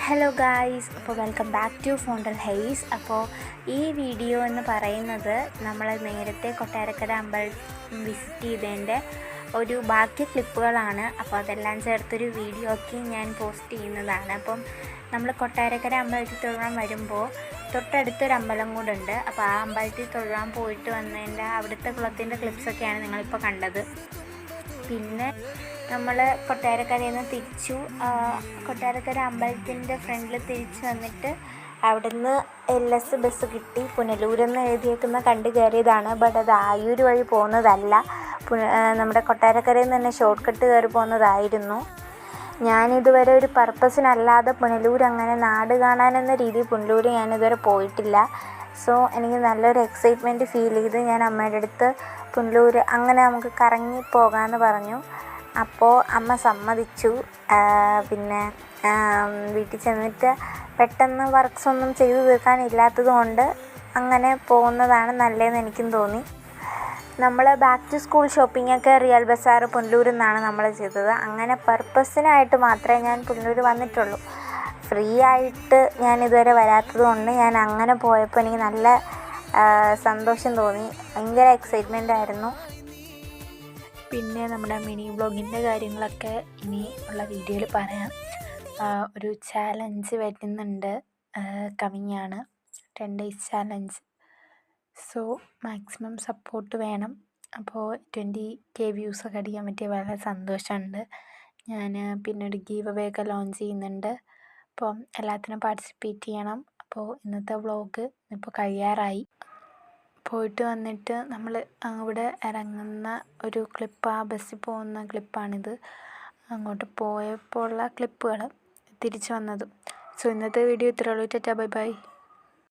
Hello guys, അപ്പോൾ welcome back to ഫോണ്ടൽ Hayes. അപ്പോൾ ഈ വീഡിയോ എന്ന് പറയുന്നത് നമ്മൾ നേരത്തെ കൊട്ടാരക്കര അമ്പലം വിസിറ്റ് ചെയ്തതിൻ്റെ ഒരു ബാക്കി ക്ലിപ്പുകളാണ്. അപ്പോൾ അതെല്ലാം ചേർത്തൊരു വീഡിയോ ഒക്കെ ഞാൻ പോസ്റ്റ് ചെയ്യുന്നതാണ്. അപ്പം നമ്മൾ കൊട്ടാരക്കര അമ്പലത്തിൽ തൊഴാൻ വരുമ്പോൾ തൊട്ടടുത്തൊരു അമ്പലം കൂടെ ഉണ്ട്. അപ്പോൾ ആ അമ്പലത്തിൽ തൊഴാൻ പോയിട്ട് വന്നതിൻ്റെ അവിടുത്തെ കുളത്തിൻ്റെ ക്ലിപ്സൊക്കെയാണ് നിങ്ങളിപ്പോൾ കണ്ടത്. പിന്നെ നമ്മൾ കൊട്ടാരക്കരയിൽ നിന്ന് തിരിച്ചു കൊട്ടാരക്കര അമ്പലത്തിൻ്റെ ഫ്രണ്ടിൽ തിരിച്ച് വന്നിട്ട് അവിടുന്ന് LS ബസ് കിട്ടി. പുനലൂരെന്ന് എഴുതിയേക്കുന്ന കണ്ടു കയറിയതാണ്. ബട്ട് അത് ആയൂർ വഴി പോകുന്നതല്ല, നമ്മുടെ കൊട്ടാരക്കരയിൽ നിന്ന് തന്നെ ഷോർട്ട് കട്ട് കയറി പോകുന്നതായിരുന്നു. ഞാനിതുവരെ ഒരു പർപ്പസിനല്ലാതെ പുനലൂർ അങ്ങനെ നാട് കാണാനെന്ന രീതിയിൽ പുനലൂർ ഞാനിതുവരെ പോയിട്ടില്ല. സോ എനിക്ക് നല്ലൊരു എക്സൈറ്റ്മെൻറ്റ് ഫീൽ ചെയ്ത് ഞാൻ അമ്മയുടെ അടുത്ത് പുനലൂർ അങ്ങനെ നമുക്ക് കറങ്ങി പോകാമെന്ന് പറഞ്ഞു. അപ്പോൾ അമ്മ സമ്മതിച്ചു. പിന്നെ വീട്ടിൽ ചെന്നിട്ട് പെട്ടെന്ന് വർക്ക്സ് ഒന്നും ചെയ്തു തീർക്കാനില്ലാത്തത് കൊണ്ട് അങ്ങനെ പോകുന്നതാണ് നല്ലതെന്ന് എനിക്കും തോന്നി. നമ്മൾ ബാക്ക് ടു സ്കൂൾ ഷോപ്പിങ്ങൊക്കെ റിയൽ ബസാർ പുനലൂരിൽ നിന്നാണ് നമ്മൾ ചെയ്തത്. അങ്ങനെ പർപ്പസിനായിട്ട് മാത്രമേ ഞാൻ പുനലൂർ വന്നിട്ടുള്ളൂ. ഫ്രീ ആയിട്ട് ഞാൻ ഇതുവരെ വരാത്തത് കൊണ്ട് ഞാൻ അങ്ങനെ പോയപ്പോൾ എനിക്ക് നല്ല സന്തോഷം തോന്നി. ഭയങ്കര എക്സൈറ്റ്മെൻ്റ് ആയിരുന്നു. പിന്നെ നമ്മുടെ മിനി വ്ളോഗിൻ്റെ കാര്യങ്ങളൊക്കെ ഇനി ഉള്ള വീഡിയോയിൽ പറയാം. ഒരു ചാലഞ്ച് വരുന്നുണ്ട്, കമ്മിങ് ആണ്, 10 days challenge. So maximum support വേണം. അപ്പോൾ 20K വ്യൂസൊക്കെ അടിക്കാൻ പറ്റിയ വളരെ സന്തോഷമുണ്ട്. ഞാൻ പിന്നെ ഒരു ഗീവ് അവേ ഒക്കെ ലോഞ്ച് ചെയ്യുന്നുണ്ട്. അപ്പം എല്ലാത്തിനും പാർട്ടിസിപ്പേറ്റ് ചെയ്യണം. അപ്പോൾ ഇന്നത്തെ വ്ളോഗ് ഇപ്പോൾ കഴിയാറായി. പോയിട്ട് വന്നിട്ട് നമ്മൾ അവിടെ ഇറങ്ങുന്ന ഒരു ക്ലിപ്പ്, ആ ബസ്സിൽ പോകുന്ന ക്ലിപ്പാണിത്. അങ്ങോട്ട് പോയപ്പോൾ ഉള്ള ക്ലിപ്പുകൾ, തിരിച്ചു വന്നതും. സോ ഇന്നത്തെ വീഡിയോ ഇത്രയേ ഉള്ളൂ. Tata, bye bye.